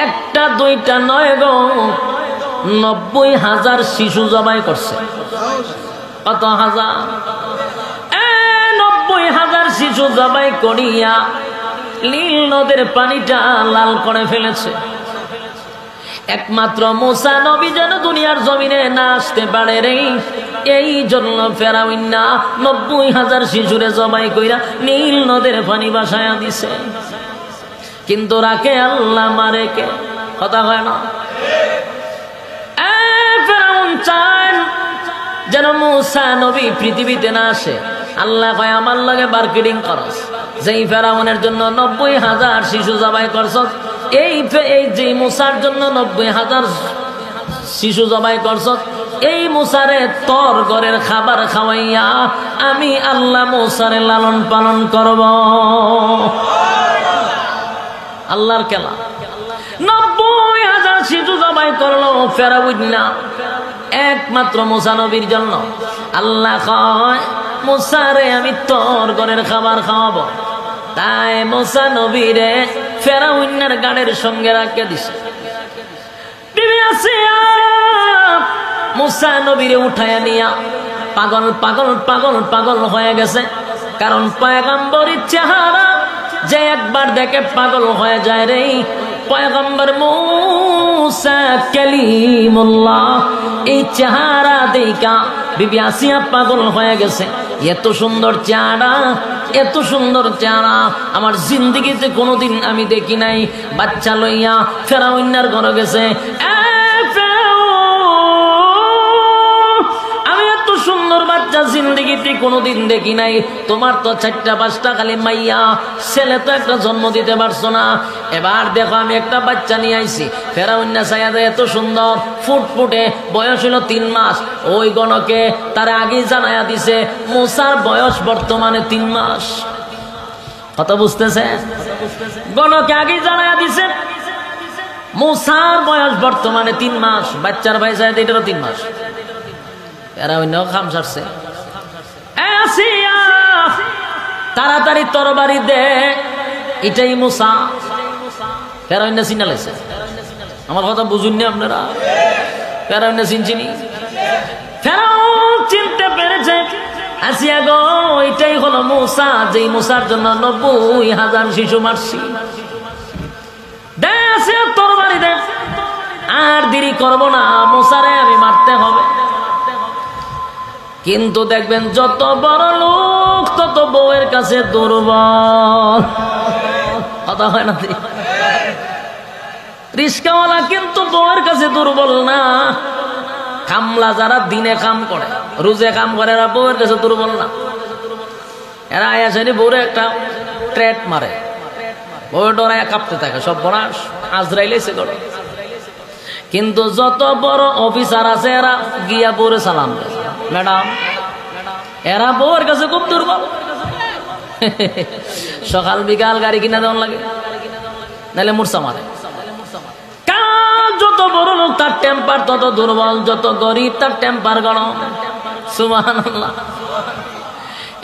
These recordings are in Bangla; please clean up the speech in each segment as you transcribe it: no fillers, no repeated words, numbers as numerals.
একটা দুইটা নয় গো, 90,000 শিশু জবাই করছে। কত হাজার? 90,000 শিশু জবাই করিয়া নীল নদের পানিটা লাল করে ফেলেছে। একমাত্র মুসা নবী যেন দুনিয়ার জমিনে না আসতে পারে রে, এই জন্য ফেরাউন না 90,000 শিশুরে জবাই কইরা নীল নদের পানি ভাসায়া দিছে। কিন্তু রাখে আল্লাহ, মারে কে? কথা হয় না? ফেরাউন চান যেন মুসা নবী পৃথিবীতে না আসে। আল্লাহ কয় আমার লগে মার্কেটিং করস, যেই ফেরাউনের জন্য 90,000 শিশু জবাই করছ, এই যে মুসার জন্য 90,000 শিশু জবাই করছ, এই মুসারে তোর ঘরের খাবার খাওয়াইয়া আমি আল্লাহ মুসারে লালন পালন করব। আল্লাহর খেলা। 90,000 শিশু জবাই করলো ফেরাউন না, একমাত্র মুসা নবীর জন্য। আল্লাহ কয় মুসারে আমি তোর ঘরের খাবার খাওয়াবো। তাই মুসা নবীরে ফেরাউনের গাড়ির সঙ্গে রাখে দিছে। বিবি আসিয়া মুসা নবীরে উঠায়া নিয়া পাগল পাগল পাগল পাগল হয়ে গেছে। কারণ পয়গম্বরের চেহারা যে একবার দেখে পাগল হয়ে যায় রে। পয়গম্বর মুসা কালিমুল্লাহ, এই চেহারা দেখা বিবি আসিয়া পাগল হয়ে গেছে। এত সুন্দর চেহারা, এত সুন্দর চেহারা আমার জিন্দেগিতে কোনোদিন আমি দেখি নাই। বাচ্চা লইয়া ফেরাউনের ঘরে গেছে। আমি এত সুন্দর বাচ্চা জিন্দেগিতে কোনোদিন দেখি নাই। তোমার তো 4টা-5টা খালি মাইয়া, ছেলে তো একটা জন্ম দিতে পারছো না। এবার দেখো আমি একটা বাচ্চা নিয়ে আইছি। ফেরাউন্না সাইয়াদে এত সুন্দর ফুটফুটে, বয়স হলো 3 মাস। ওই গণকে তার আগেই জানায়া দিছে মুসার বয়স বর্তমানে 3 মাস। কথা বুঝতেছে? গণকে আগেই জানায়া দিছে মুসার বয়স বর্তমানে 3 মাস। বাচ্চার ভাই সাইয়াদ এটারও 3 মাস। ফেরাউন্না খাম সারছে, তাড়াতাড়ি তরবারি দে, এটাই মুসা। ফেরাউন চিনা লাইছে। আমার কথা বুঝুন নি আপনারা? ফেরাউন চিনছিনি? ফেরাউন চিনতে পেরেছে আসিয়া গো, এটাই হলো মুসা, যেই মুসার জন্য 90,000 শিশু মারছি। দে আসিয়া তরবারি দে, আর দেরি করব না, মুসারে আমি মারতে হবে। কিন্তু দেখবেন যত বড় লোক তত বউয়ের কাছে দুর্বল। কথা হয় না? রিস্কাওয়ালা কিন্তু বউয়ের কাছে দুর্বল না। কামলা যারা দিনে কাম করে, রোজে কাম করে, এরা বউয়ের কাছে দুর্বল না। এরা আয়াসেনি বউরে একটা ট্রেট মারে, বউ ডরায় কাঁপতে থাকে, সব বড় আজরাইলেছে করে। কিন্তু যত বড় অফিসার আছে এরা গিয়া বউরে সালাম দেয়, ম্যাডাম। এরা বউয়ের কাছে খুব দুর্বল। সকাল বিকাল গাড়ি কিনা দেওয়ার লাগে, নাহলে মূর্ছা মারে। যত বড় লোক তার টেম্পার তত দুর্বল, যত গরিব তার টেম্পার গরম। সুবহানাল্লাহ।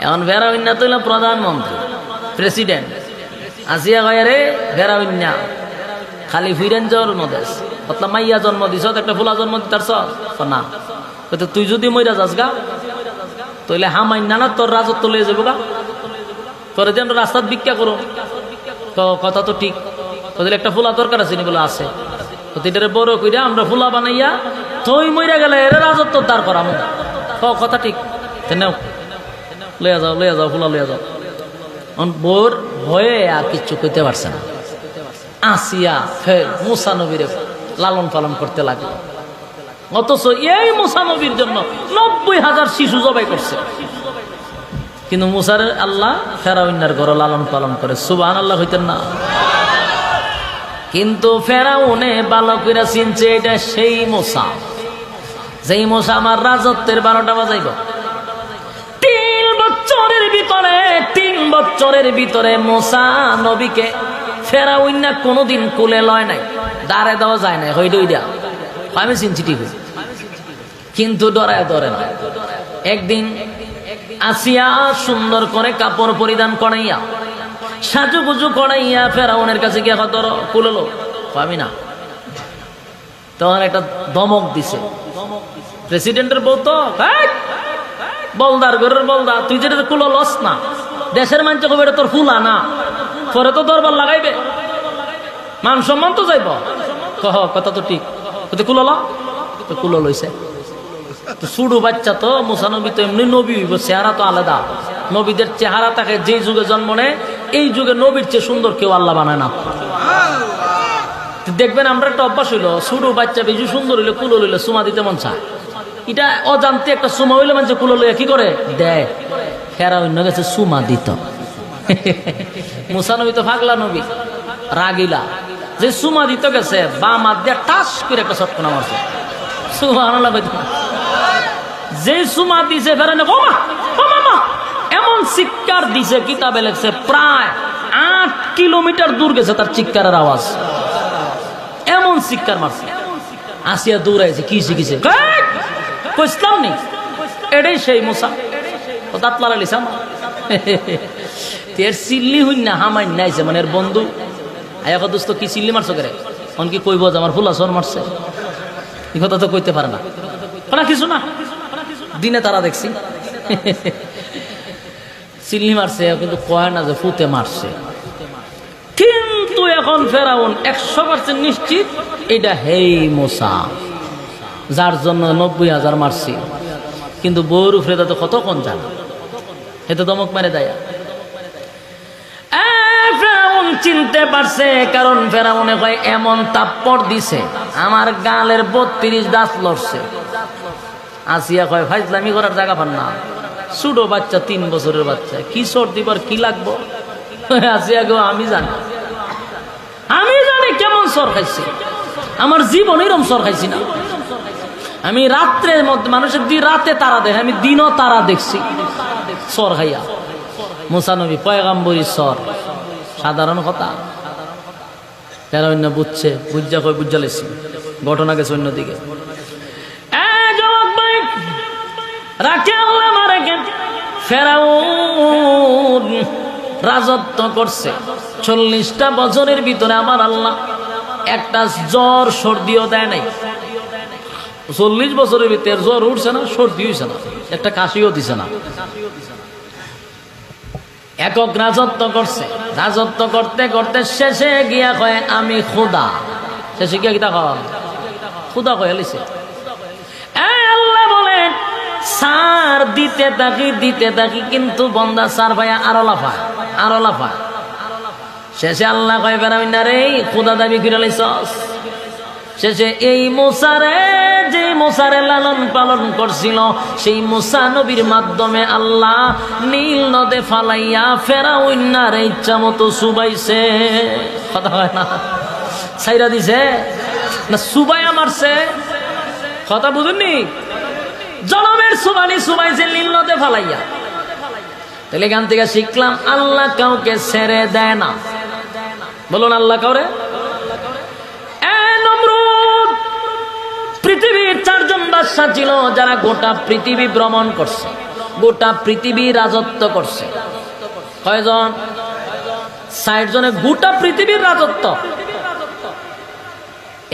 এখন ফেরাউন তো হইল প্রধানমন্ত্রী, প্রেসিডেন্ট। আসিয়া কয় রে ফেরাউন খালি ফিরেন জন্ম দেশ, মাইয়া জন্ম দিছ, একটা ফুলা জন্ম দিতার না। তুই যদি মইরা যাস গা, তাহলে হামাই না তোর রাজত্ব লয়ে যাবো গা, তোরে যেন রাস্তাত ভিক্ষা করো। তো কথা তো ঠিক, তোদের একটা ফুলা দরকার আছে নি? বলে আছে। এটারে বড় কইরা আমরা ফুলা বানাইয়া তুই মইরা গেলে এর রাজত্ব দাঁড় করামো। কথা ঠিক, নেও লইয়া যাও, লইয়া যাও, ফুলা লইয়া যাও। বোর ভয়ে আর কিচ্ছু কইতে পারছে না। আসিয়া ফের মুসা নবীরে লালন পালন করতে লাগলো। অথচ এই মুসা নবীর জন্য 90,000 শিশু জবাই করছে। কিন্তু মুসার আল্লাহ ফেরাউনের ঘরে লালন পালন করে। সুবহানাল্লাহ হইতেন না? কিন্তু ফেরাউনে ভালো করে চিনছে এটা সেই মুসা, যেই মুসা আমার রাজত্বের 12টা বাজাইব। 3 বছরের ভিতরে মুসা নবীকে ফেরাউন না কোনোদিন কুলে লয় নাই, দাঁড়ে দেওয়া যায় নাই। হইডা আমি চিনছি ঠিক, কিন্তু ডরায় ধরে না। একদিন আসিয়া সুন্দর করে কাপড় পরিধান করাইয়া, সাজুগুজু করাইয়া ফেরাউনের কাছে গিয়ে ধরো কুললো, আমি না। তখন একটা ধমক দিছে প্রেসিডেন্টের বউ, তো বলদার ঘরের বলদার, তুই যেটা কুলো লস না, দেশের মানুষ কবে এটা তোর ফুলা না, পরে তো দরবার লাগাইবে, মান সম্মান তো যাইব। কথা তো ঠিক, কুলো ল, তো কুলো লইছে। তো শুরু বাচ্চা তো, মুসা নবী তো এমনি নবী হইব, চেহারা তো আলাদা। নবীদের চেহারা থাকে যে যুগে জন্ম নেয়, এই যুগে নবীর চেয়ে সুন্দর কেউ আল্লাহ বানায় না। দেখবেন আমরা একটা অভ্যাস হইলো, শুরু বাচ্চা বেশি সুন্দর হইলে কুলো লইলে সুমা দিতে মন চায়। এটা অজান্তে একটা সুমা হইলে মানুষ কুলো লইয়া কি করে দেয়, ফেরা অন্য গেছে সুমা দিত। মুসা নবী তো পাগলা নবী, রাগিলা, যে সুমা দিতে গেছে বাম হাত দিয়ে টাস করে একটা চটকনা মারছে। সুবহানাল্লাহ। যে সুমা দিছে ফেরানে এমন চিৎকার দিছে, কিতাবে লেখছে প্রায় 8 কিলোমিটার দূর গেছে তার চিৎকারের আওয়াজ, এমন চিৎকার মারছে। আসিয়া দৌড়াইছে, কি শিখিছে কইসলাম নি, এটাই সেই মুসা। ও দাঁত লাগালিছে আমার এর চিল্লি হইন না হামাই নাইছে, মানে এর বন্ধু আয়া দোস্ত কি চিল্লি মারছো করে, অন কি কইব যে আমার ফুলা সর মারছে, এই কথা তো কইতে পারে না। না কিছু না, দিনে তারা দেখছি চিল্লি মারছে, কিন্তু কয় না যে ফুতে মারছে। কিন্তু এখন ফেরাউন 100% নিশ্চিত এটা হেই মুসা, যার জন্য 90,000 মারছি। কিন্তু বউর উপরে তো কতক্ষণ জানা, এতে দমক মেরে দেয়। ফেরাউন চিনতে পারছে, কারণ ফেরাউনে কয় এমন তাপ্পড় দিছে আমার গালের 32 দাঁত লড়ছে। আসিয়া কয় ফাইজলামি করার জায়গা পান না, ছোট বাচ্চা 3 বছরের বাচ্চা, কি সর্দি পর কি লাগবো। আসিয়া গো আমি জানি কেমন সর খাইছি, আমার জীবন এরকম সর খাইছি না। আমি রাত্রের মধ্যে মানুষের রাতে তারা দেখে, আমি দিনও তারা দেখছি সর খাইয়া। মুসা নবী পয়গাম্বরী সর, সাধারণ কথা। ফেরাউন বুঝছে, বুঝা কই বুঝা লেছি, ঘটনা গেছে অন্যদিকে। ফেরাউন রাজত্ব করছে 40টা বছরের ভিতরে, আমার আল্লাহ একটা জ্বর সর্দিও দেয় নাই। 40 বছরের ভিতরে জ্বর উঠছে না, সর্দি হয়েছে না, একটা কাশিও দিছে না। একক রাজত্ব করছে, রাজত্ব করতে করতে শেষে গিয়া কয় আমি খোদা। শেষে গিয়া কিতা কয় খোদা কয়ে লিছে। আল্লাহ বলেন সার দিতে থাকি, কিন্তু বন্দা সার ভাইয়া আরো লাফায়। শেষে আল্লাহ কয় ফেরাউন রে খোদা দাবি করে লাইছস। শেষে এই মুসারে, যে মুসারে লালন পালন করছিল, সেই মুসা নবীর মাধ্যমে আল্লাহ নীল নদে ফালাইয়া ফেরাউন্নার ইচ্ছা মতো সুবাইছে। কথা হয় না, ছাইরা দিছে না, সুবাইয়া মারছে। কথা বুঝুননি, জনমের সুবানি সুবাইছে নীল নদে ফালাইয়া। তাহলে এখান থেকে শিখলাম আল্লাহ কাউকে ছেড়ে দেয় না। বলুন আল্লাহ কাউরে। পৃথিবীর 4 জন বাদশা ছিল যারা গোটা পৃথিবী ভ্রমণ করছে, গোটা পৃথিবী রাজত্ব করছে। কয়জন? 60 জনে গোটা পৃথিবীর রাজত্ব।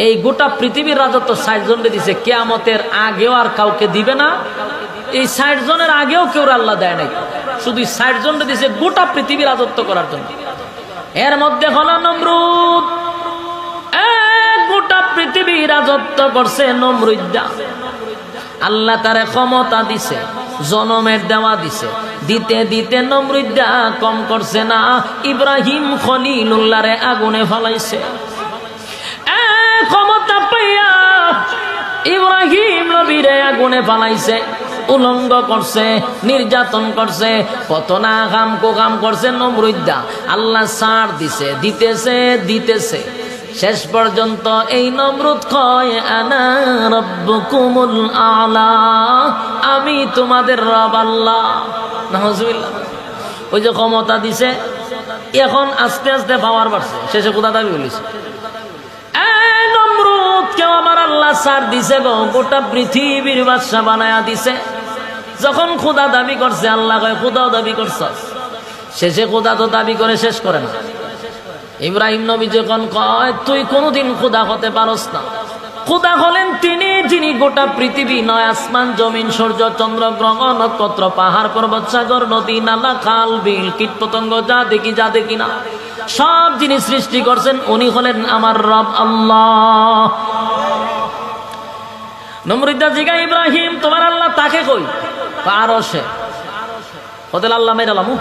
এই গোটা পৃথিবীর রাজত্ব 60 জনকে দিছে, কিয়ামতের আগেও আর কাউকে দিবে না। এই 60 জনের আগেও কেউ আল্লাহ দেয় নাই, শুধু 60 জনকে দিছে গোটা পৃথিবী রাজত্ব করার জন্য। এর মধ্যে হলো নমরুদ, গোটা পৃথিবী রাজত্ব করছে নমরুদ্দা। আল্লাহ তারে ক্ষমতা দিছে, জনমের দেওয়া দিছে, দিতে দিতে নমরুদ্দা কম করছে না, ইব্রাহিম খলিলুল্লাহরে আগুনে ফলাইছে। ক্ষমতা পাইয়া ইব্রাহিম নবীরে আগুনে ফালাইছে, উলঙ্গ করছে, নির্যাতন করছে, কত না কাম কোকাম করছে নমরুদ্দা। আল্লাহ ছাড় দিছে, দিতেছে শেষ পর্যন্ত এই নমরুদ কয় আনা রাব্বুকুমুল আলা, আমি তোমাদের রব আল্লাহ। নাউজুবিল্লাহ। ওই যে ক্ষমতা দিছে, এখন আস্তে আস্তে পাওয়ার বাড়ছে, শেষে কোথা দাবি বলিছে নমরুদ কেউ আমার আল্লাহ ছাড় দিছে গো, গোটা পৃথিবীর বাদশা বানায়া দিছে। যখন খোদা দাবি করছে, আল্লাহ কয় খোদাও দাবি করছ। শেষে খোদা তো দাবি করে শেষ করে না, ইব্রাহিম নবী যখন কয় তুই কোনোদিন খোদা হতে পারস না, খোদা হলেন তিনি যিনি গোটা পৃথিবী নয় আসমান জমিন সূর্য চন্দ্র গ্রহ নক্ষত্র পাহাড় পর্বত সাগর নদী নালা খাল বিল কীট পতঙ্গ যা দেখি না সব যিনি সৃষ্টি করছেন উনি হলেন আমার রব আল্লাহ। নমরুদ্দা জিগা ইব্রাহিম তোমার আল্লাহ তাকে কই? পারসে হতে আল্লাহ মেরালামু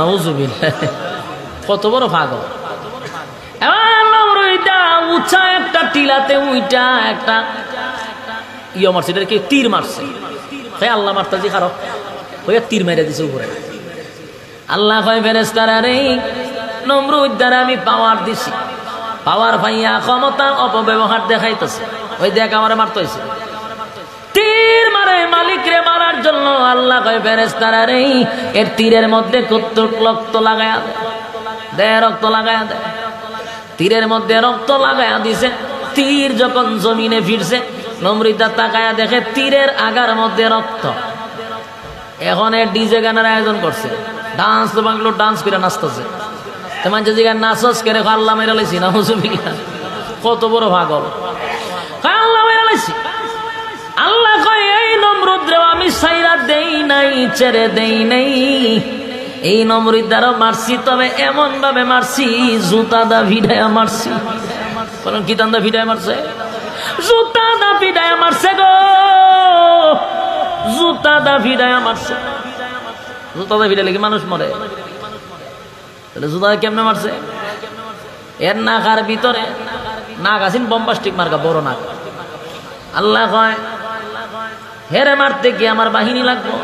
নাউজুবিল্লাহ, কত বড় পাগল। উঁচা একটা টিলাতে উইটা একটা মারছে, এটা কি তীর মারছে, আল্লাহ মারতাজি খারাপ হইয়া তীর মেরে দিছে উপরে। আল্লাহ কয় ফেরেশতারা রে নমরুদ দ্বারা আমি পাওয়ার দিছি, পাওয়ার ভাইয়া ক্ষমতা অপব্যবহার দেখাইতেছে, ওই দেখ আমারে মারতে হয়েছে, তীর মারে মালিক রে মারার জন্য। আল্লাহ কয় ফেরেশতারা রে এর তীরের মধ্যে কত রক্ত লাগায়া দে, রক্ত লাগায়া দে। তীরের মধ্যে রক্ত লাগায়া দিছে। তীর যখন জমিনে ফিরছে নমরুদ্দা তাকায়া দেখে তীরের আগার মধ্যে রক্ত। এখন ডিজে গানের আয়োজন করছে, ডান্স তো বাংলো ডান্স করে নাচতেছে। তোমার যে জায়গায় নাচস করে আল্লাহ মেরা লাইছি না, কত বড় পাগল, আল্লাহ মেরা লাইছি। আল্লাহ কয় এই নমরুদ রে আমি সাইরা দেই নাই, ছেড়ে দেই নাই। এই নমরুদ্দারও মারছি, তবে এমন ভাবে মারছি জুতা দা ভিড়ায়া মারছি। বলেন কি দান্দা ভিড়ায় মারছে? জুতা দা ভিড়ায়া মারছে গো, জুতা দা ভিড়ায়া মারছে। জুতা দা ভিড়ালে কি মানুষ মরে? তাহলে জুতা কেমনে মারছে? এর নাকার ভিতরে নাক আছেন বম্বাস্টিক মার্কা, বড় নাক। আল্লাহ কয় হেরে মারতে গিয়ে আমার বাহিনী লাগবো।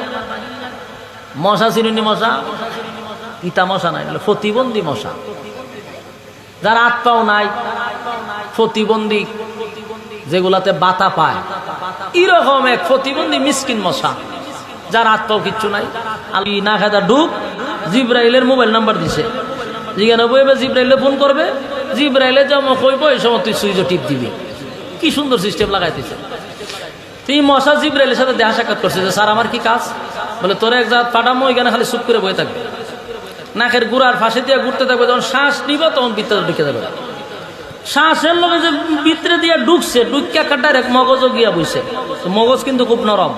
মশা চিনুনি মশা, ইতা মশা নাই, প্রতিবন্ধী মশা, যার হাত পাও নাই, প্রতিবন্ধী যেগুলাতে বাতা পায়, এরকম এক প্রতিবন্ধী মিসকিন মশা, যার হাত পাও কিচ্ছু নাই। আলি না খাদা ঢুক, জিব্রাইলের মোবাইল নাম্বার দিছে, যেখানে বইবে জিব্রাইলে ফোন করবে, জিব্রাইলে যেমন কইব এই সময় তুই সুইচ টিপ দিবি। কি সুন্দর সিস্টেম লাগাইতেছে। তুই মশা জিব্রাইলের সাথে দেখা সাক্ষাৎ করছে যে স্যার আমার কি কাজ? বলে তোর এক জাত পাঠামো, এখানে খালি চুপ করে বয়ে থাকবে, নাকের গুড়ার ফাঁসে দিয়ে ঘুরতে থাকবে, যখন শ্বাস নিব তখন ভিতরে ঢুকে যাবে। শ্বাসের লোকে যে ভিতরে দিয়ে ঢুকছে, ঢুকিয়া ডাইরেক্ট মগজও গিয়া বইছে। মগজ কিন্তু খুব নরম,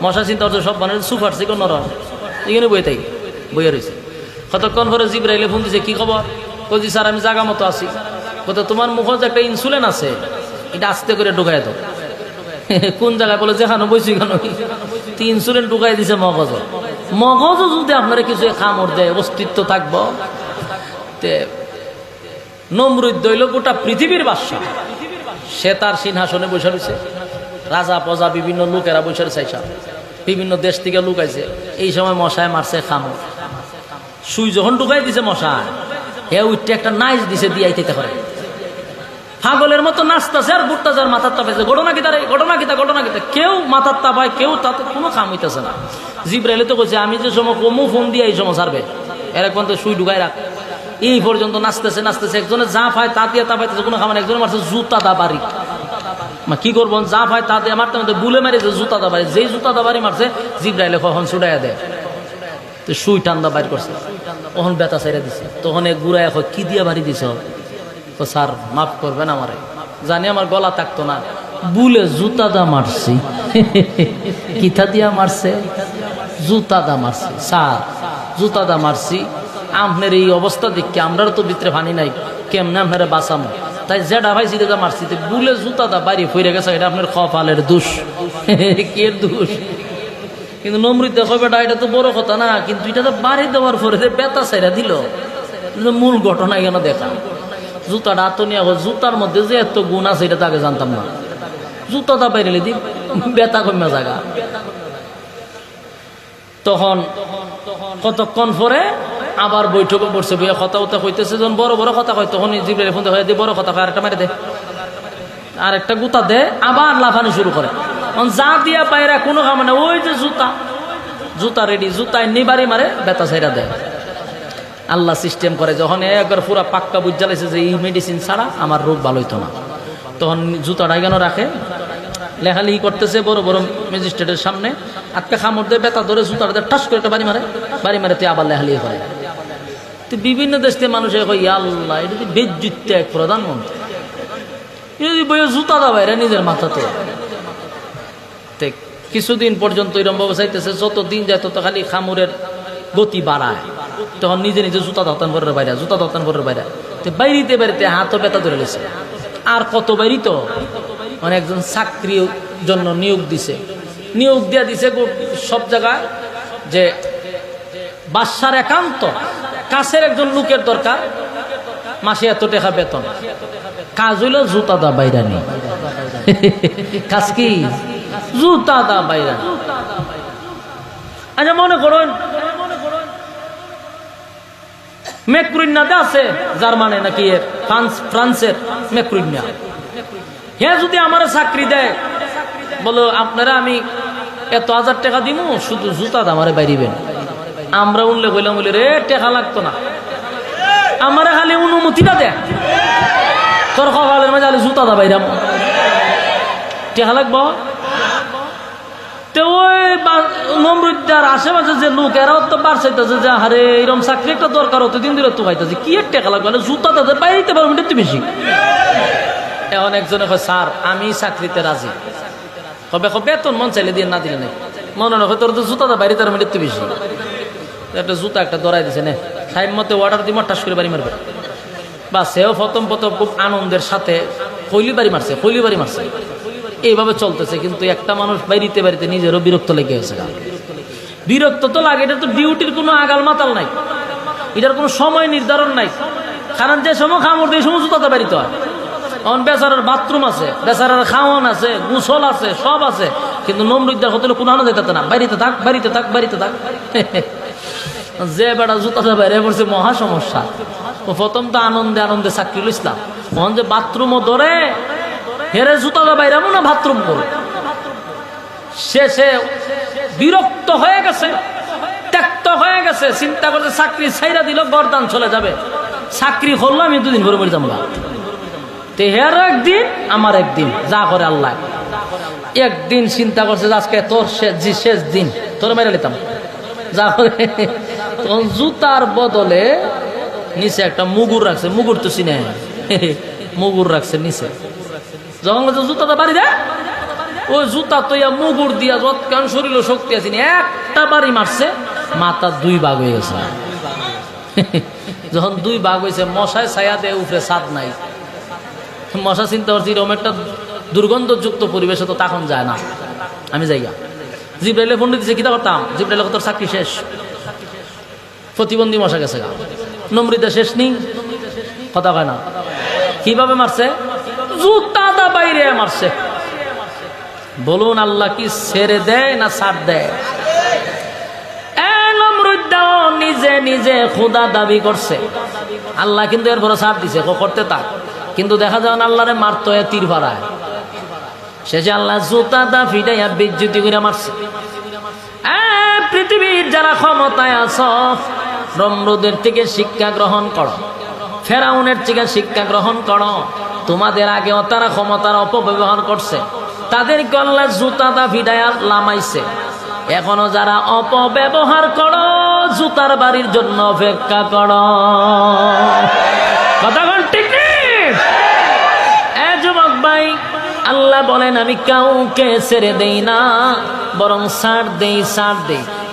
মশা চিন্তা হচ্ছে সব বানায় সুপার সিকো নরম, এখানে বয়ে থাকি বইয়া রয়েছে। কতক্ষণ পরে জিব্রাইলে ফোন দিছে, কি খবর? বলছি স্যার আমি জাগা মতো আছি। কত তোমার মুখে যে একটা ইনসুলিন আছে, এটা আস্তে করে ঢুকাই দাও। কোন জায়গায়? বলে যেখানে বইছি কেন, ইনসুলিন ঢুকাই দিছে মগজ। মগজও যদি আপনারা কিছু খামড় দেয় অস্তিত্ব থাকবো। নমরুদ দইল গোটা পৃথিবীর বাদশা, সে তার সিংহাসনে বসে রয়েছে, রাজা প্রজা বিভিন্ন লোকেরা বসে রয়েছে, বিভিন্ন দেশ থেকে লোক আইছে। এই সময় মশায় মারছে খামড়, সুই যখন ঢুকাই দিছে মশা, হে উঠতে একটা নাইচ দিছে, দিয়াইতে পারে পাগলের মতো নাচতেছে আর ঘুরতেছে আর মাথার তাপাইছে। ঘটনা কি তারে, ঘটনা কিতা, ঘটনা কিতা, কেউ মাথার তাপায়, কেউ তাতে কোনো কাম হইতেছে না। জিব্রাইলে তো কইছে আমি যে সময় কমু ফোন দিয়ে এই সময় ছাড়বে, এর এক পর্যন্ত সুই ঢুকাই রাখ। এই পর্যন্ত নাচতেছে নাচতেছে, একজনে যা পায় তা দিয়ে তাপাইতেছে, কোনো খাবার। একজনে মারছে জুতা দা বাড়ি, কি করবো, যা পায় তা দিয়ে মারতে মারতে বুলে মারিছে জুতা দা বাড়ি। যেই জুতা দা বাড়ি মারছে জিব্রাইলে কখন ছুটাইয়া দেয়, তো সুই টান্দা বাইর করছে, তখন বেতা ছেড়ে দিছে। তখন এক গুড়া এখন কি দিয়া বাড়ি দিছ? তো স্যার মাফ করবেন আমারে, জানি আমার গলা থাকতো না, বুলে জুতা দা মারছি। কিথা দিয়া মারছে? জুতা দা মারছি স্যার, জুতা দা মারছি। আপনার এই অবস্থা দেখি আমরাও তো ভিতরে ভানি নাই, কেমনে আপনারা বাঁচামো, তাই যেটা ভাই সিধা মারছি, বুলে জুতা দা বাইরে ফিরে গেছে, এটা আপনার কপালের দোষ। কে দোষ? কিন্তু নমরুদ দেখো বেটা, এটা তো বড় কথা না, কিন্তু এটা তো বাড়ি দেওয়ার পরে বেতা ছেড়া দিল, মূল ঘটনা এখানে দেখা। জুতাটা তো নিয়ে, জুতার মধ্যে যে এত গুণ আছে এটা তো আগে জানতাম না। জুতাটা বাইরে দি বেতা কমে জায়গা। তখন কতক্ষণ পরে আবার বৈঠকে পড়ছে, বইয়া কথা উঠা হইতেছে, যখন বড় বড় কথা কয় তখন জিব্রাইল ফোন দিয়ে বড় কথা কয়, আরেকটা মেরে দে, আরেকটা গুতা দে, আবার লাফানি শুরু করে। যা দিয়া পায়রা কোনো কাম না, ওই যে জুতা, জুতা রেডি, জুতা নিবারি মারে, বেতা ছাইরা দেয়। আল্লাহ সিস্টেম করে, যখন একবার পুরা পাক্কা বুঝ জ্বালাইছে যে এই মেডিসিন ছাড়া আমার রোগ ভালো হইতো না, তখন জুতাটা কেন রাখে, লেখালেখি করতেছে বড় বড় ম্যাজিস্ট্রেটের সামনে, আজকে খামড় দিয়ে বেতা ধরে জুতাটা ঠাস করে একটা বাড়ি মারে, বাড়ি মারে তুই আবার লেখালেখি করে। তো বিভিন্ন দেশ থেকে মানুষ কই আল্লাহ এটা বেজ্জুত এক প্রধানমন্ত্রী যদি বই জুতা দা বাইরে নিজের মাথাতে কিছুদিন পর্যন্ত এরকম ভাবে চাইতেছে, যত দিন যায় তত খালি খামুরের গতি বাড়ায়, তখন নিজে নিজে জুতা ধতান করে বাইরে, জুতা ধতান করে বাইরে, বাইরিতে বাড়িতে হাতও ব্যথা ধরে গেছে। আর কত বাইরি তো মানে একজন চাকরির জন্য নিয়োগ দিছে, নিয়োগ দিয়া দিছে সব জায়গায় যে বাদশার একান্ত কাছের একজন লোকের দরকার, মাসে এত টাকা বেতন, কাজ হইল জুতা দা বাইরা নেই। কাজ কি? জুতা দা বাইরা। আচ্ছা মনে করুন মেক্রুইনাতে আছে জার্মানে নাকি ফ্রান্সের মেক্রুইনা, হ্যাঁ যদি আমার চাকরি দেয় বলো আপনারা আমি এত 1000 টাকা দিব, শুধু জুতা দা আমারে বাইরিবেন। আমরা উনলে কইলাম বলে রে টাকা লাগতো না, আমারে খালি অনুমতিটা দেয়, তোর কপালের মাঝে খালি জুতা দা বাইরাম, টাকা লাগবো। তো ওই নমরুদ্দার আশেপাশে যে লোক এরাও তো বাড়ছাইতেছে যে আরে এরকম চাকরি একটা দরকার হতো, দিন দিলে তো খাইতেছে কি এর টাকা লাগবে, জুতা তাদের বাইরে পারবেন একটু বেশি। এখন একজনে কয় স্যার আমি চাকরিতে রাজি, কবে বেতন মন চাইলে দিয়ে না দিলে নাই, মনে হয় তোর তো জুতা বাইরে তার মানে একটু বেশি, একটা জুতা একটা ধরাই দিছে না, টাইম মতো অর্ডার দিব টাস করে বাড়ি মারবে। বা সেও প্রথম খুব আনন্দের সাথে কৈলি বাড়ি মারছে, এইভাবে চলতেছে। কিন্তু একটা মানুষ বাড়িতে বাড়িতে নিজেরও বিরক্ত লেগে গেছে। বিরক্ত তো লাগে, এটা তো ডিউটির কোনো আগাল মাতাল নাই, এটার কোনো সময় নির্ধারণ নাই। কারণ যে সময় খামড় দিয়ে সময় জুতাতে বাড়িতে হয়, এখন বেচারার বাথরুম আছে, বেচারার খাওয়ান আছে, গোসল আছে, সব আছে, কিন্তু নমরুদ্দার হতে কোনো আনন্দ যেতে না, বাড়িতে থাক বাড়িতে থাক বাড়িতে থাক। যে বেড়া জুতাতে বাইরে পড়ছে মহা সমস্যা। প্রথম তো আনন্দে আনন্দে চাকরি লইছিলাম, তখন যে বাথরুমও ধরে হেরে জুতাটা বাইরামো না বাথরুম করে, শেষে বিরক্ত হয়ে গেছে, ত্যক্ত হয়ে গেছে, চিন্তা করছে চাকরি ছাইরা দিল গরদান চলে যাবে, চাকরি করলো আমি 2 দিন পরে মরে যাবো। তো হের একদিন আমার একদিন, যা করে আল্লাহ। একদিন চিন্তা করছে আজকে তোর শেষ দিন, তোর মেরে নিতাম, যা করে তখন জুতার বদলে নিচে একটা মুগুর রাখছে, মুগুর তো চিনে, মুগুর রাখছে নিচে। যখন জুতাটা বাড়ি দেয় ওই জুতা তো মুগুর দিয়া যৎকান শরীর শক্তি আছে, একটা বাড়ি মারছে, মাথা 2 ভাগ হয়ে গেছে। যখন 2 ভাগ হয়েছে, মশায় ছায়া দেয় উপরে ছাদ নাই, মশা চিন্তা করছি এরকম একটা দুর্গন্ধযুক্ত পরিবেশে তো তখন যায় না, আমি যাইয়া জিব্রাইলে ফোন দিচ্ছে কিতা করতাম, জিব্রাইলে তোর চাকরি শেষ, প্রতিবন্ধী মশা গেছে গা, নমরুদ্দার শেষ নেই, কথা কয় না। কিভাবে মারছে? জুতা দা বাইরে মারছে। বলুন আল্লাহ কি ছেড়ে দেয় না ছাড় দেয়? নমরুদ্দাও নিজে নিজে খোদা দাবি করছে, আল্লাহ কিন্তু এর বড় ছাড় দিছে, করতে থাক। কিন্তু দেখা যায় আল্লাহরে মারতো তীর ভাড়ায়, শেষে আল্লাহ জুতা দা ফিটাইয়া বিদ্যুতি করে মারছে। পৃথিবীর যারা ক্ষমতায় আছো, নমরুদের থেকে শিক্ষা গ্রহণ করো, ফেরাউনের থেকে শিক্ষা গ্রহণ করো। তোমাদের আগেও তারা ক্ষমতার অপব্যবহার করছে, তাদেরকে আল্লাহ জুতা দা ফিটাইয়া লামাইছে। এখনো যারা অপব্যবহার করো, জুতার বাড়ির জন্য অপেক্ষা করো। কথা বল ঠিক নেই? যুবক ভাই, আল্লাহ বলেন আমি কাউকে ছেড়ে দেই না, বরং ছাড় দেই,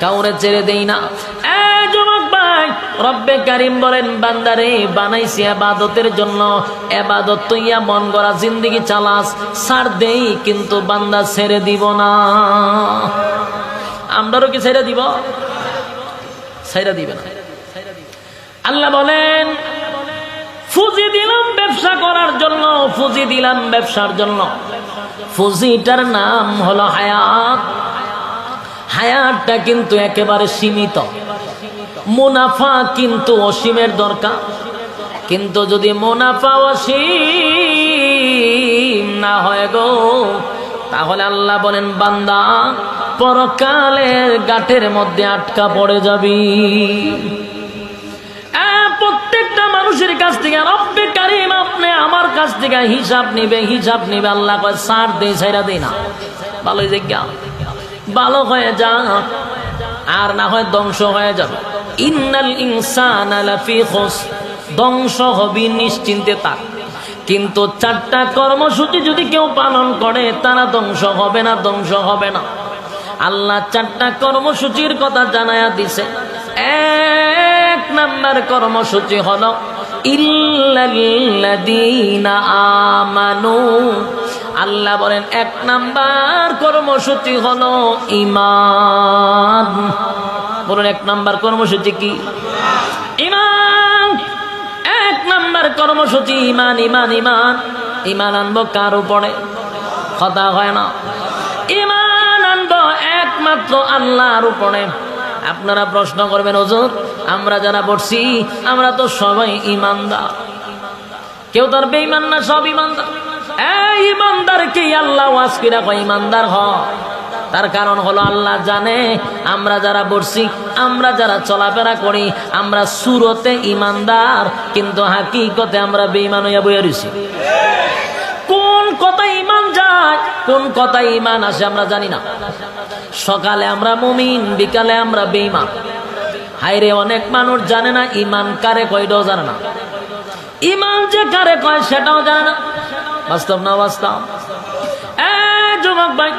কাউরে ছেড়ে দেই না। যুবক ভাই, রব্বে কারিম বলেন বান্দারে বানাইছি ইবাদতের জন্য, ইবাদত তুইয়া মন গড়া জিন্দেগি চালাস, ছাড় দেই কিন্তু বান্দা ছেড়ে দিব না। আমরাও কি ছেড়ে দিব? ছেড়ে দিবে না। আল্লাহ বলেন ফুজি দিলাম ব্যবসা করার জন্য, ফুজি দিলাম ব্যবসার জন্য। ফুজিটার নাম হলো হায়াত। হায়াতটা কিন্তু একেবারে সীমিত, মুনাফা কিন্তু অসীমের দরকার। কিন্তু যদি মুনাফা অসীম না হয় গো, তাহলে আল্লাহ বলেন বান্দা পরকালের গাঁটের মধ্যে আটকা পড়ে যাবি। প্রত্যেকটা মানুষের কাছ থেকে রব্বে কারিম আপনি আমার কাছ থেকে হিসাব নিবে। আল্লাহ কয় ছাড় দেই, ছাইরা দেই না, ভালো জায়গা ভালো হয়ে যা, আর না হয় ধ্বংস হয়ে যাবে। ইন্নাল ইনসানা লাফি খুস, ধ্বংস হবি নিশ্চিন্তে থাক। কিন্তু 4টা কর্মসূচি যদি কেউ পালন করে তারা ধ্বংস হবে না, ধ্বংস হবে না। আল্লাহ 4টা কর্মসূচির কথা জানায়া দিছে। 1 নাম্বার কর্মসূচি হলো ইল্লাল্লাযীনা আমানু। আল্লাহ বলেন 1 নাম্বার কর্মসূচি হলো ঈমান। বলুন 1 নাম্বার কর্মসূচি কি? ঈমান। 1 নাম্বার কর্মসূচি ঈমান, ঈমান, ঈমান। ঈমান আনবো কার উপরে? কথা হয় না। ঈমান আনবো একমাত্র আল্লাহর উপরে। আপনারা প্রশ্ন করবেন, হুজুর আমরা যারা পড়ছি আমরা তো সবাই ঈমানদার, কেউ তার বেঈমান না, সব ঈমানদার। এই ঈমানদারকে আল্লাহ ওয়াজ কইরা কয় ঈমানদার হ। তার কারণ হলো আল্লাহ জানে আমরা যারা পড়ছি, আমরা যারা চলাফেরা করি, আমরা সুরতে ঈমানদার, কিন্তু হাকিকতে আমরা বেঈমান হইয়া বইয়া রইছি। কোন কথা ঈমান যায়, কোন কথা ঈমান আসে আমরা জানি না। সকালে আমরা মুমিন, বিকালে আমরা বেঈমান। হায়রে অনেক মানুষ জানে না ঈমান কারে কয়, এটাও জানে না। ঈমান যে কারে কয় সেটাও জানে না। বাস্তব না বাস্তব? যুবক ভাই,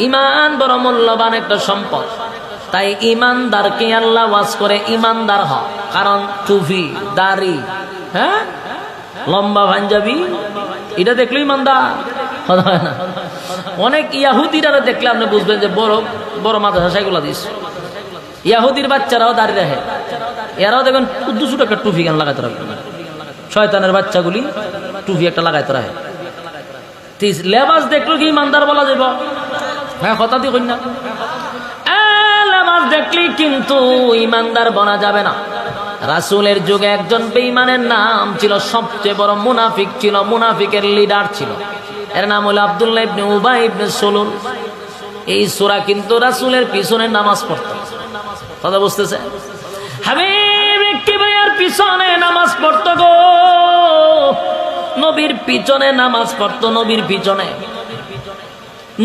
ঈমান বড় মূল্যবান একটা সম্পদ। তাই ঈমানদারকে আল্লাহ ওয়াজ করে ঈমানদার হ। কারণ টুপি, দাড়ি, হ্যাঁ, লম্বা পাঞ্জাবি, এটা দেখলো ঈমানদার হয় না। অনেক ইয়াহুদিরা দেখলে আপনি বুঝবেন যে বড় বড় মাদ্রাসা সেগুলা দিস। ইয়াহুদির বাচ্চারাও দাঁড়িয়ে রাখে, এরাও দেখবেন 200 টাকা টুপি কেন লাগাইতে রাখবে। শয়তানের বাচ্চাগুলি টুপি একটা লাগাইতে রাখে। লেবাস দেখলো কি ইমানদার বলা যাব? হ্যাঁ, কথা দিয়ে কই না। লেবাস দেখলি কিন্তু ইমানদার বলা যাবে না। রাসূলের যুগে একজন বেঈমানের নাম ছিল, সবচেয়ে বড় মুনাফিক ছিল, মুনাফিকের লিডার ছিল। এর নাম হলো আব্দুল্লাহ ইবনে উবাই ইবনে সুলুল। এই সূরা কিন্তু রাসূলের পিছনে নামাজ পড়তো। কথা বুঝতেছে? হাবিব কি ভাইয়ার পিছনে নামাজ পড়তো গো, নবীর পিছনে নামাজ পড়তো, নবীর পিছনে।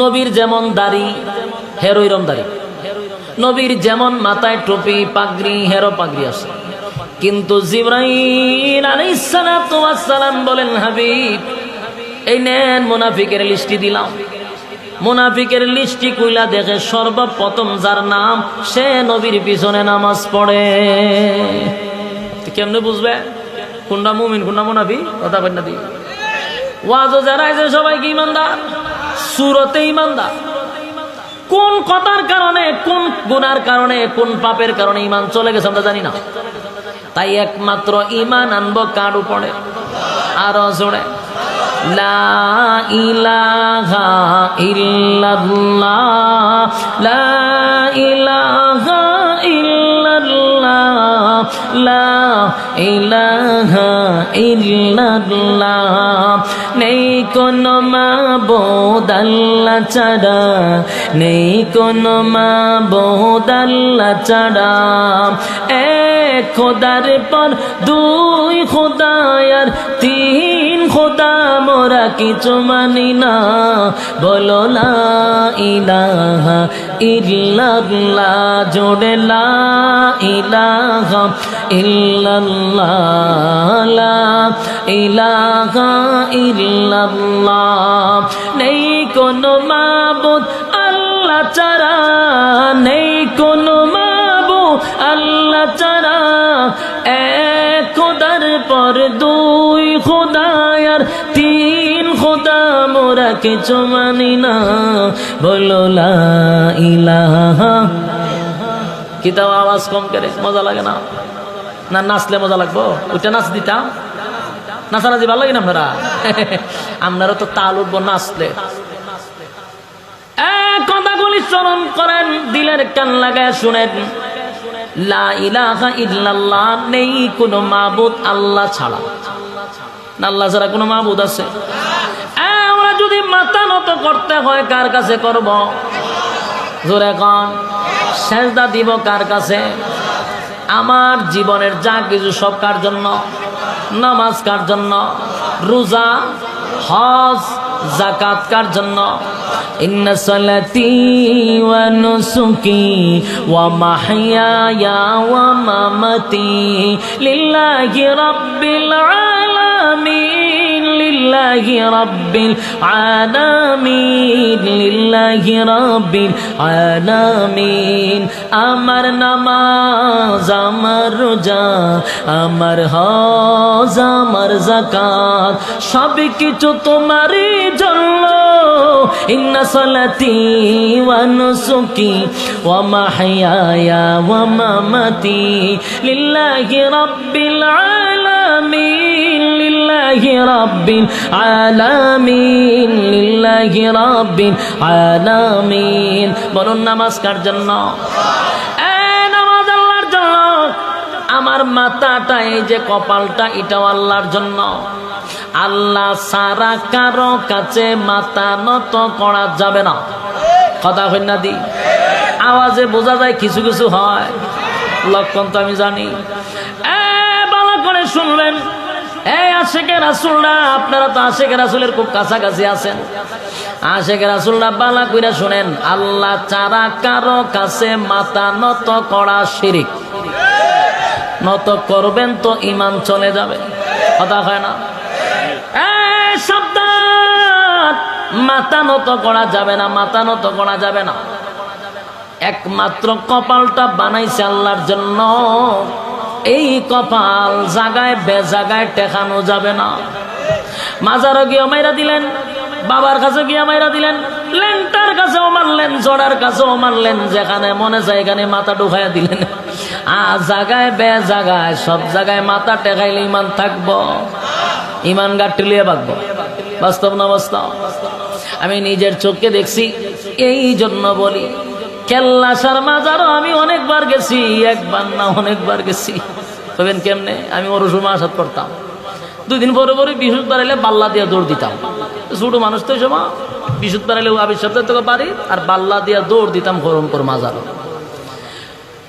নবীর যেমন দাড়ি হেরো এরম দাড়ি, নবীর যেমন মাথায় টুপি পাগড়ি হেরো পাগড়ি আছে। কিন্তু জিবরাইল আলাইহিস সালাতু ওয়াস সালাম বলেন, হাবিব এই নেন মুনাফিকের লিস্টি দিলাম। মুনাফিকের লিস্টি কইলা দেখে সর্বপ্রথম যার নাম, সে নবীর পিছনে নামাজ পড়ে। কেমনে বুঝবে কোনটা মুমিন কোনটা মুনাফিক? কথা বল না দি। ওয়াজও যারা আছে সবাই কি ইমানদার? সুরতে ইমানদার। কোন কথার কারণে, কোন গুনার কারণে, কোন পাপের কারণে ইমান চলে গেছে আমরা জানি না। তাই একমাত্র ইমান আনবো কার উপরে? আরো জোরে, লা ইলাহা ইল্লাল্লাহ, লা ইলাহা ইল্লাল্লাহ, লা ইলাহা ইল্লাল্লাহ। নেই কোনো মাবুদ আল্লাহ ছাড়া, নেই কোনো মাবুদ আল্লাহ ছাড়া। এক খোদার পর দুই খোদা আর তিন খোদা, মোরা কিছু মানি না। বলো লা ইলাহা ইল্লাল্লাহ, জোরে লা ইলাহা ইল্লাল্লাহ, লা ইলাহা ইল্লাল্লাহ। নেই কোনো মাবুদ আল্লাহ ছাড়া, নেই কোনো মাবুদ আল্লাহ ছাড়া। এক খোদার পর দুই খোদা আর তিন খোদা, মোরা কিছু মানি না। বলো লা ইলাহা। কিতাব আওয়াজ কম করে, মজা লাগে না? না নাচলে মজা লাগবো? ওইটা নাচ দিতাম, নাচানাচি ভালো লাগে না আপনারা? আপনারা তো তাল উঠবো নাচলে। কথাগুলি স্মরণ করেন, দিলের কান লাগায় শুনেন। লা ইলাহা ইল্লাল্লাহ, নেই কোনো মাবুদ আল্লাহ ছাড়া। না আল্লাহ ছাড়া কোনো মাবুদ আছে? আমরা যদি মাথা নত করতে হয় কার কাছে করব? জোরে কোন? সেজদা দিব কার কাছে? আমার জীবনের যা কিছু সব কার জন্য? নামাজ কার জন্য? রোজা, হজ, যাকাত কার জন্য? ইন্না সালাতি ওয়া নুসুকি ওয়া মাহইয়ায়া ওয়া মামাতি লিল্লাহি রাব্বিল আলামিন, লিল্লাহি রাব্বিল আলামিন, লিল্লাহি রাব্বিল আলামিন। আমার নামাজ, আমার রোজা, আমার হজ, আমার যাকাত সব কিছু তোমারই জন্য। ইন্না সালাতি ওয়া নুসুকি ওয়া মাহইয়ায়া ওয়া মামাতি লিল্লাহি রাব্বিল আলামিন, লিল্লাহি রাব্বিল আলামিন, লিল্লাহি রাব্বিল আলামিন। বলুন নামাজ কার জন্য? নামাজ আল্লাহর জন্য। আমার মাথাটা, এই যে কপালটা, এটাও আল্লাহর জন্য। আল্লাহ সারা কারো কাছে মাথা নত করা যাবে না। কথা হয় না দি? আওয়াজে বোঝা যায় কিছু কিছু হয়, লক্ষণ তো আমি জানি। ভালো করে শুনবেন, এই আশেকে রাসূলরা, আপনারা তো আশেকে রাসূলের খুব কাছাকাছি আছেন। আশেকে রাসূলরা ভালো করে শুনেন, আল্লাহ ছাড়া কারো কাছে মাথা নত করা শিরক। নত করবেন তো ঈমান চলে যাবে। কথা হয় না? সাবধান, মাথা নত করা যাবে না, মাথা নত করা যাবে না। একমাত্র কপালটা বানাইছে আল্লাহর জন্য। এই কপাল জাগায় বেজাগায় টেকানো যাবে না। মাজারও গিয়ে মাইরা দিলেন, বাবার কাছে গিয়ে মাইরা দিলেন, লেন্টার কাছেও মারলেন, জড়ার কাছেও মারলেন, যেখানে মনে যায় এখানে মাথা ঢুকাইয়া দিলেন। জাগায় বেজাগায় সব জায়গায় মাথা টেকাইলে ঈমান থাকবো? ঈমান গাঁটলিয়ে বাঁকবো? বাস্তব না বাস্তব? আমি নিজের চোখে দেখছি, এই জন্য বলি। কেল্লাসার মাজারও আমি অনেকবার গেছি, একবার না অনেকবার গেছি। তবেন কেমনে? আমি ওর সময় আসাদ করতাম, 2 দিন পরে পরে বিশুদ্ধ বাড়াইলে বাল্লা দিয়ে দৌড় দিতাম। ছোট মানুষ তো সময় বিশুদ্ধ বাড়াইলে আবির সপ্তাহ থেকে বাড়ি, আর বাল্লা দিয়ে দৌড় দিতাম খরমপুর মাজার।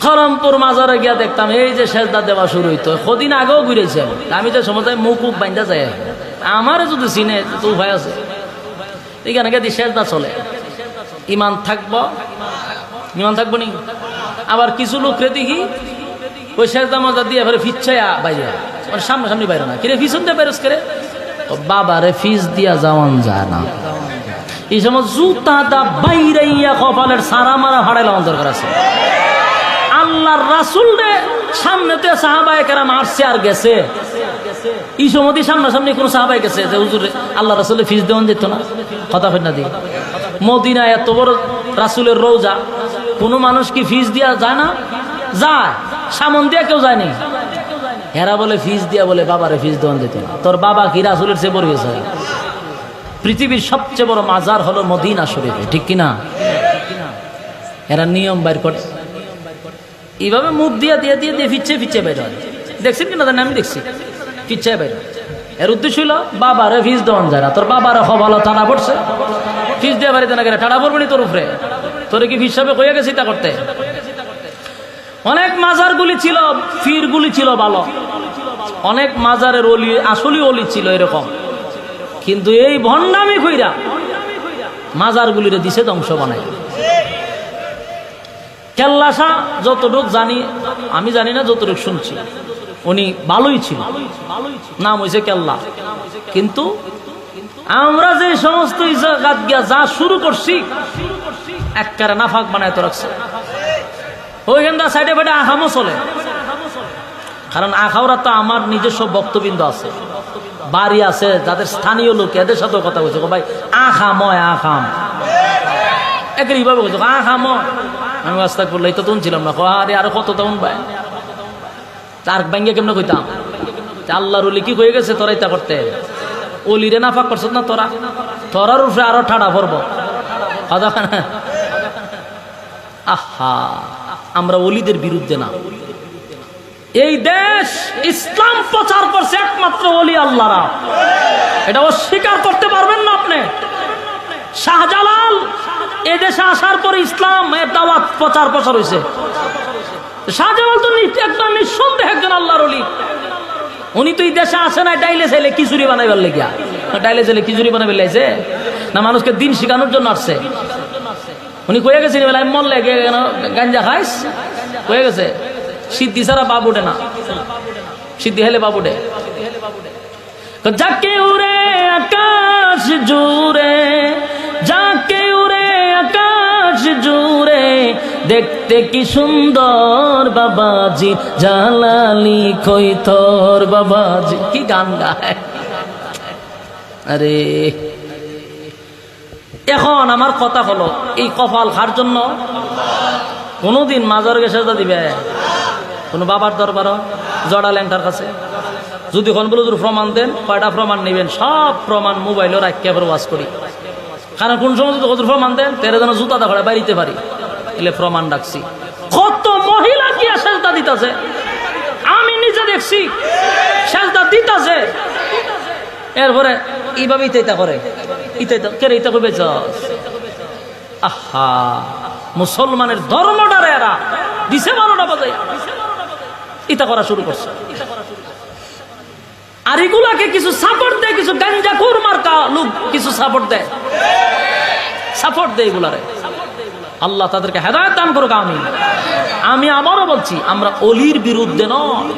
খরমপুর মাজারে গিয়া দেখতাম এই যে সেজদা দেওয়া শুরু হইতো। কদিন আগেও ঘুরেছে, আমি তো সময় মুকুব বাইন্দা যায়। আমার যদি চিনে তো উপায় আছে, এখানে গিয়ে সেজদা চলে। ঈমান থাকবো? ঈমান থাকবো নি? আবার কিছু লোকরে দেখি ওই সেজদা মজা দিয়ে এবারে ফিচ্ছায়া বাইরে, মানে সামনাসামনি বাইরে না, কিরে ফিসন দিয়ে বাইরস করে। বাবারে ফিস দিয়া যাওয়ান যায় না। এই সময় জুতা দা বাইরাইয়া কপালের সারা মারা হারাইলা দরকার আছে। আল্লাহর রাসূল রে সামনেতে সাহাবায়ে কেরাম আসছে আর গেছে। এই সময় সামনাসামনি কোন সাহাবায়ে গেছে যে হুজুর আল্লাহ রাসূলে ফিস দেওয়ান যেত না? কথা ফের না দি। মদিনা এত বড় রাসূলের রওজা, কোন মানুষ কি ফিস দিয়া যায় না? যায়। সামন দিয়া কেউ যায়নি। এরা বলে ফিস দিয়া বলে বাবারে ফিস দেওয়ান যেত না। তোর বাবা কি রাসূলের চেয়ে বড় হয়েছে? পৃথিবীর সবচেয়ে বড় মাজার হলো মদিনা শরীফে, ঠিক কিনা? এরা নিয়ম বাইর করে, এইভাবে মুখ দিয়ে দিয়ে দিয়ে দিয়ে ফিচ্ছে ফিচ্ছে বের হয়। দেখছেন কিনা জানি? আমি দেখছি ফিচ্ছে বের। এর উদ্দেশ্য হইল বাবারে ফিস দেওয়ান যায় না। তোর বাবারে ভালো ঠাড়া পড়ছে, ফিস দিয়ে বাড়িতে না গেলে ঠাড়া পড়বনি তোর উপরে। তোরে কি হিসাবে কইয়া গেছি তা করতে? অনেক মাজারগুলি ছিল, ফিরগুলি ছিল ভালো, অনেক মাজারের অলি আসলি অলি ছিল এরকম। কিন্তু এই ভণ্ডামি কইরা মাজারগুলিরে দিছে ধ্বংস বানাই। কেল্লাসা যতটুক জানি, আমি জানি না, যতটুক শুনছি উনি ভালোই ছিল, নাম হয়েছে কেল্লা। কিন্তু আমরা যে সমস্ত জায়গাত গিয়া যা শুরু করছি একবারে নাফাক বানায় তো রাখছে। ওইখানটা সাইডে ফাইডে আখামও চলে, কারণ আখাওরা তো আমার নিজস্ব বক্তবিন্দু আছে, বাড়ি আছে, যাদের স্থানীয় লোক, এদের সাথেও কথা বলছে, ভাই আখাময় আখাম একের এইভাবে বলছো আখাময়। আমি রাস্তা করলে তো তুনছিলাম না, আরে আরো কত তখন ভাই তার ব্যাঙ্গে কেমন কইতাম আল্লাহর ওলি কি হয়ে গেছে তোরা ইতা করতে? অলিরে নাফাক করছ না তোরা, তোরার উপরে আরো ঠাড়া পড়বো। আহা, আমরা অলিদের বিরুদ্ধে না। এই দেশ ইসলাম প্রচার করছে একমাত্র অলি আল্লাহরা, এটা অস্বীকার করতে পারবেন না আপনি। শাহজালাল এদেশে আসার পরে ইসলাম এর দাওয়াত প্রচার হয়েছে। শাহজালাল তো একদম নিঃসন্দেহ একজন আল্লাহর ওলি। উনি তো এই দেশে আসে না ডাইলে চাইলে খিচুড়ি বানাইবার লেগিয়া, ডাইলে চাইলে খিচুড়ি বানাইবার লাইছে। না মানুষকে দিন শিখানোর জন্য আসছে? উনি কয়ে গেছেন বলে আমি মরলে গাঞ্জা খাইস, কয়ে গেছে সিদ্ধি ছাড়া বাপ উঠে না, সিদ্ধি হেলে বাপ উঠে। যাকে উড়ে আকাশ জুড়ে, যাকে উড়ে আকাশ জুড়ে, দেখতে কি সুন্দর বাবাজি, জালালি খৈতর বাবাজি। কি গান গায়! আরে এখন আমার কথা হলো, এই কপাল খার জন্য কোনদিন মাজার গেছে দিবে কোন বাবার দরবার জড়া ল্যাংটার কাছে? যদি কোন বলে প্রমাণ দেন, কয়টা প্রমাণ নেবেন? সব প্রমাণ মোবাইলে রাখিয়া ওয়াজ করি। কারণ কোন সময় যদি প্রমাণ দেন তেরে যেন জুতা দেখা বাড়িতে পারি, এলে প্রমাণ রাখছি। কত মহিলা কি সেজদা দিতেছে, আমি নিজে দেখছি সেজদা দিতেছে। এরপরে এইভাবে ইতা করে, ইতা করবে। আহা, মুসলমানের ধর্মটারে এরা দিছে 12টা বাজে ইতা করা শুরু করছে। আর এগুলাকে কিছু সাপোর্ট দেয়, কিছু গাঞ্জা খুর মার্কা লোক কিছু সাপোর্ট দেয়, সাপোর্ট দেয় এগুলারে। আল্লাহ তাদেরকে হেদায়েত দান করুক। আমি আবারও বলছি, আমরা অলির বিরুদ্ধে নয়,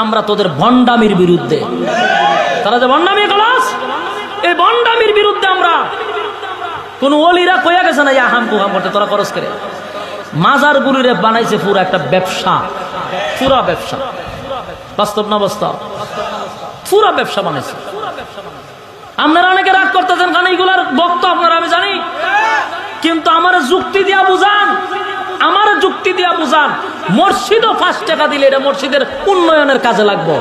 আমরা তোদের ভণ্ডামির বিরুদ্ধে। তারা যে ভণ্ডামি ক্লাস, এই ভণ্ডামির বিরুদ্ধে আমরা। কোন অলিরা কইয়া গেছে না ইয়া হাম কুহাম করতে, তোরা খরচ করে মাজার গুলিরে বানাইছে পুরো একটা ব্যবসা, পুরা ব্যবসা। বাস্তব না বাস্তব? পুরা ব্যবসা বানাইছে। আপনারা অনেকে রাগ করতেছেন কারণ এইগুলার বক্তব্য আপনারা আমি জানি, কিন্তু আমার যুক্তি দিয়া বুঝান, আমার যুক্তি দিয়া বুঝান। মসজিদও 5 টাকা দিলে এটা মসজিদের উন্নয়নের কাজে লাগবে।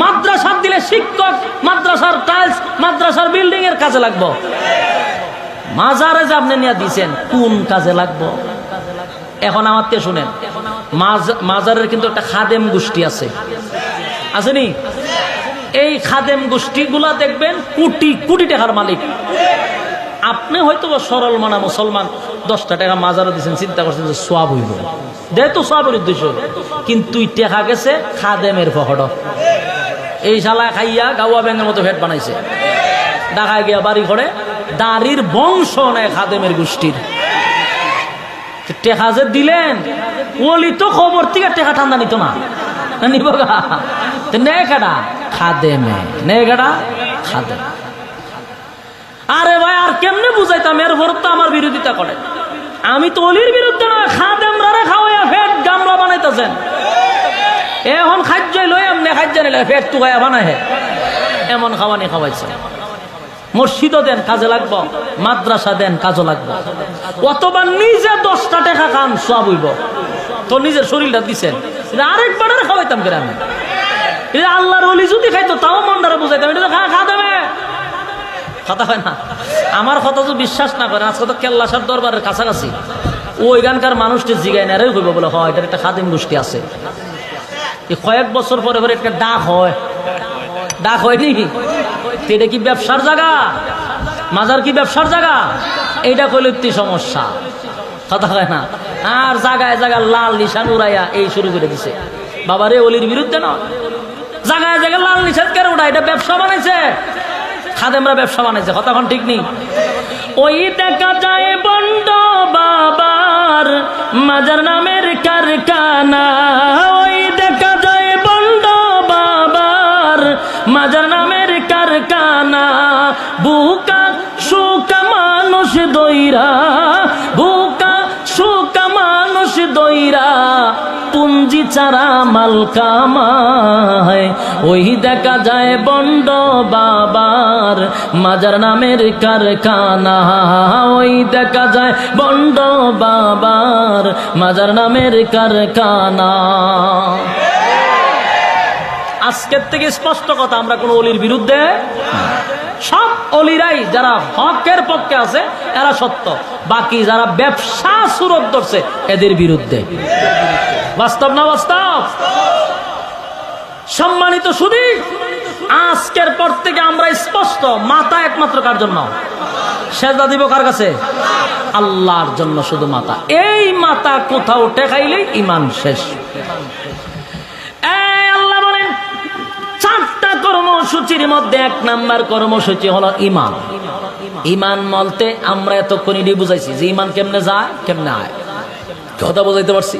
মাদ্রাসা দিলে শিক্ষক, মাদ্রাসার টাইলস, মাদ্রাসার বিল্ডিং এর কাজে লাগবে। মাজারে যে আপনি নিয়ে দিচ্ছেন কোন কাজে লাগবে? এখন আমার তে শুনেন, মাজারের কিন্তু একটা খাদেম গোষ্ঠী আছে, আসেনি? এই খাদেম গোষ্ঠীগুলা দেখবেন কোটি কোটি টাকার মালিক। আপনি হয়তো সরল মানা মুসলমান 10টা টাকা মাজারে দিচ্ছেন, চিন্তা করছেন যে সোয়াব হইব, দেয় তো সোয়াবের উদ্দেশ্য, কিন্তু টাকা গেছে খাদেমের পকেট। এই শালা খাইয়া গাওয়া ব্যাঙের মতো ফেট বানাইছে, ঢাকায় গিয়া বাড়ি করে দাঁড়ির বংশ নেয় খাদেমের গোষ্ঠীর। টেকা যে দিলেন, ওলি তো খবর থেকে টেকা ঠান্ডা নিত না, নিব গা নেয় কাটা খাদেমে, নেয় কাটা খাদেম। আরে ভাই আর কেমনে বুঝাইতাম? এর ভর তো আমার বিরোধিতা করে। আমি তো অলির বিরুদ্ধে নয়, খাদেমরা খাওয়াইয়া ফেট গামলা বানাইতেছেন। এখন খাদ্য লই এমনি খাদ্য নিলে ফেট টুকাইয়া বানায়, এমন খাওয়ানি খাওয়াইছে। মসজিদও দেন কাজে লাগবো, মাদ্রাসা দেন কাজে লাগবো, অথবা নিজে 10টা টাকা খান সব হইব। তো নিজের শরীরটা দিচ্ছেন, আরেকবার খাওয়াইতাম গ্রামে। আল্লাহর ওলি যদি খাইতো তাও মনটারে বুঝাইতাম, এটা খা দেবে কথা হয় না। আমার কথা তো বিশ্বাস না করেন, আজকে তো কেল্লাসার দরবারের কাছাকাছি ওইখানকার মানুষটি জিগাই না রে হইব বলে, হয় এটার একটা খাদিম গোষ্ঠী আছে। কয়েক বছর পরে পরে একটা ডাক হয়, ডাক হয়নি। এটা কি ব্যবসার জায়গা? মাজার কি ব্যবসার জায়গা? এইটা কইলে একটি সমস্যা, কথা হয় না। আর জায়গায় জায়গায় লাল নিশান উড়াইয়া এই শুরু করে দিছে। বাবারে অলির বিরুদ্ধে না, জায়গায় জায়গায় লাল নিশান কেন উড়াই? এটা ব্যবসা বানাইছে, খাদেমরা ব্যবসা বানাইছে, কথা এখন ঠিক নেই। ওই দেখা যায় বন্ড বাবার মাজার নামের কারখানা, ওই দেখা যায় বন্ড বাবার মাজার নামের কারখানা। বুকা সুকা মানুষ দইরা, বুকা সুকা মানুষ দইরা পুঞ্জি চারা মাল কামায়। ওই দেখা যায় বন্ড বাবার মাজার নামের কারখানা, ওই দেখা যায় বন্ড বাবার মাজার নামের কারখানা। আজকের থেকে স্পষ্ট কথা, আমরা কোন অলির বিরুদ্ধে। সব অলিরাই যারা হকের পক্ষে আছে এরা সত্য, বাকি যারা ব্যবসা সুরত ধরছে এদের বিরুদ্ধে। বাস্তব না বাস্তব? সম্মানিত শুধু আজকের পর থেকে আমরা স্পষ্ট, মাথা একমাত্র কার জন্য? সেজদা দিব কার কাছে? আল্লাহর জন্য শুধু মাথা। এই মাথা কোথাও টেকাইলে ইমান শেষ। আল্লাহ বলেন 4টা কর্মসূচির মধ্যে 1 নাম্বার কর্মসূচি হলো ইমান। ইমান মলতে আমরা এতক্ষণ এটি বুঝাইছি যে ইমান কেমনে যায় কেমনে আয়, কথা বুঝাইতে পারছি?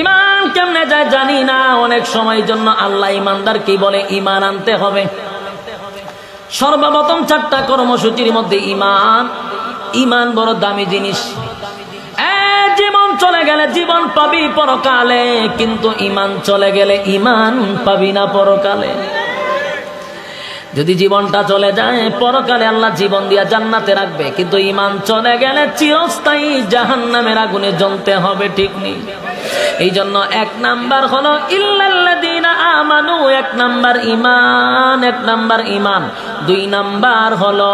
ইমান কেমনে যায় জানি না। অনেক সময় জন্য আল্লাহ ইমানদার কি বলে, ইমান আনতে হবে। সর্বপ্রথম 4টা কর্মসূচির মধ্যে ইমান। ইমান বড় দামি জিনিস। জীবন চলে গেলে জীবন পাবি পরকালে, কিন্তু ইমান চলে গেলে ইমান পাবি না পরকালে। যদি জীবনটা চলে যায় পরকালে আল্লাহ জীবন দিয়া জান্নাতে রাখবে, কিন্তু ইমান চলে গেলে চিরস্থায়ী জাহান্নামের আগুনে জ্বলতে হবে, ঠিক নেই? এই জন্য 1 নাম্বার হলো ইল্লাল্লাযীনা আমানু, 1 নাম্বার ইমান, 1 নাম্বার ইমান। 2 নাম্বার হলো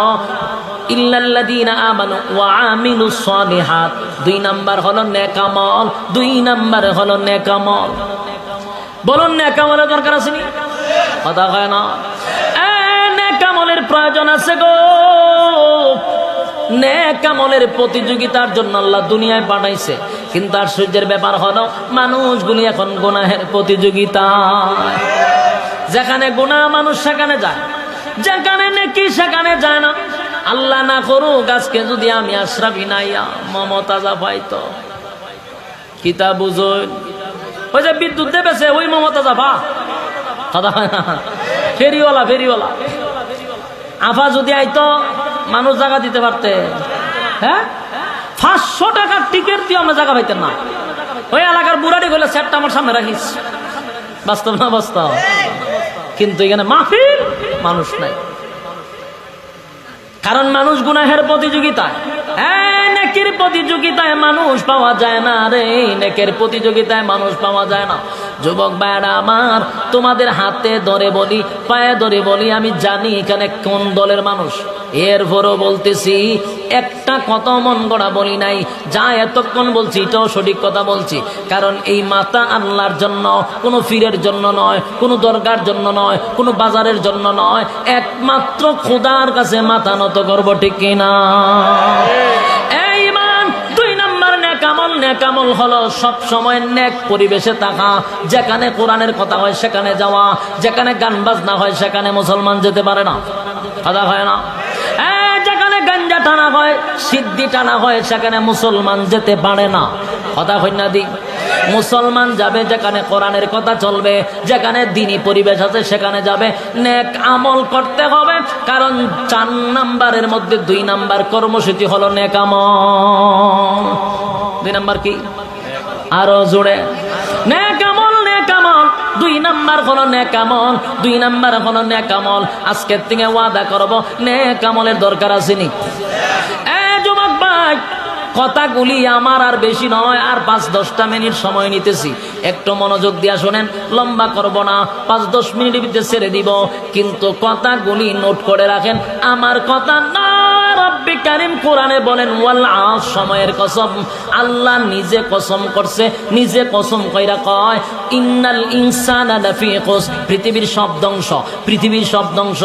ইল্লাল্লাযীনা আমানু ওয়া আমিলুস সালিহাত, 2 নাম্বার হলো নেক আমল, 2 নাম্বার হলো নেক আমল। বলুন নেক আমলের দরকার আছে নি? কথা হয় না? নেক আমলের প্রয়োজন আছে গো। নেক আমলের প্রতিযোগিতার জন্য আল্লাহ দুনিয়ায় পাঠাইছে, কিন্তু আশ্চর্যের ব্যাপার হলো মানুষগুলি এখন গুনাহের প্রতিযোগিতা। যেখানে গুনাহ মানুষ সেখানে যায়, যেখানে নেকি সেখানে যায় না। আল্লাহ না করুক আজকে যদি আমি আশরাফি নাইয়া মমতাজা পাইতো, কিতা বুঝুন? ওই যে বিদ্যুৎ দেবেছে ওই মমতাজা পা, কথা হয় না? ফেরিওয়ালা ফেরিওয়ালা আফা যদি আইতো মানুষ জায়গা দিতে পারতে। হ্যাঁ, 500 টাকার টিকিট দিয়ে আমরা জায়গা পাইতেন না। ওই এলাকার বুড়াটি বলে সেটটা আমার সামনে রাখিস। বাস্তব না বাস্তব? কিন্তু এখানে মাহফিল মানুষ নাই, কারণ মানুষ গুনাহের প্রতিযোগিতায়। নেকির প্রতিযোগিতায় মানুষ পাওয়া যায় না রে, নেকের প্রতিযোগিতায় মানুষ পাওয়া যায় না। যুবক ভাইরা আমার, তোমাদের হাতে ধরে বলি, পায়ে ধরে বলি, আমি জানি এখানে কোন দলের মানুষ। এরপরও বলতেছি, একটা কত মন গড়া বলি নাই, যা এতক্ষণ বলছি এটাও সঠিক কথা বলছি। কারণ এই মাথা আল্লাহর জন্য, কোনো ফিরের জন্য নয়, কোনো দরগার জন্য নয়, কোনো বাজারের জন্য নয়, একমাত্র খোদার কাছে মাথা নত করবো, ঠিক কিনা? নেক আমল হলো সব সময় নেক পরিবেশে থাকা। যেখানে কোরআনের কথা হয় সেখানে যাওয়া, যেখানে গান বাজনা হয় সেখানে মুসলমান যেতে পারে না, কথা হয় না? যেখানে গাঞ্জা টানা হয়, সিদ্ধি টানা হয়, সেখানে মুসলমান যেতে পারে না, কথা হয় না? দি মুসলমান যাবে যেখানে কোরআনের কথা চলবে, যেখানে দ্বীনি পরিবেশ আছে সেখানে যাবে। নেক আমল করতে হবে, কারণ 4 নাম্বারের মধ্যে 2 নাম্বার কর্মসূচি হলো নেক আমল। 2 নাম্বার কি? আরো জোরে, নেক আমল, নেক আমল। 2 নাম্বার হলো নেক আমল, 2 নাম্বার হলো নেক আমল। আজকের থেকে ওয়াদা করব, নেক আমলের দরকার আছে নি? যুবক ভাই, কথাগুলি আমার আর বেশি নয়, আর 5-10টা মিনিট সময় নিতেছি, একটু মনোযোগ দিয়া শোনেন। লম্বা করব না, 5-10 মিনিটের ভিতরে ছেড়ে দিব, কিন্তু কথাগুলি নোট করে রাখেন। আমার কথা না, রব্বে কারীম কোরআনে বলেন ওয়াল আস, সময়ের কসম। আল্লাহ নিজে কসম করছে, নিজে কসম কইরা কয় ইন্নাল ইনসানা লাফি খুসর, পৃথিবীর সব ধ্বংস, পৃথিবীর সব ধ্বংস।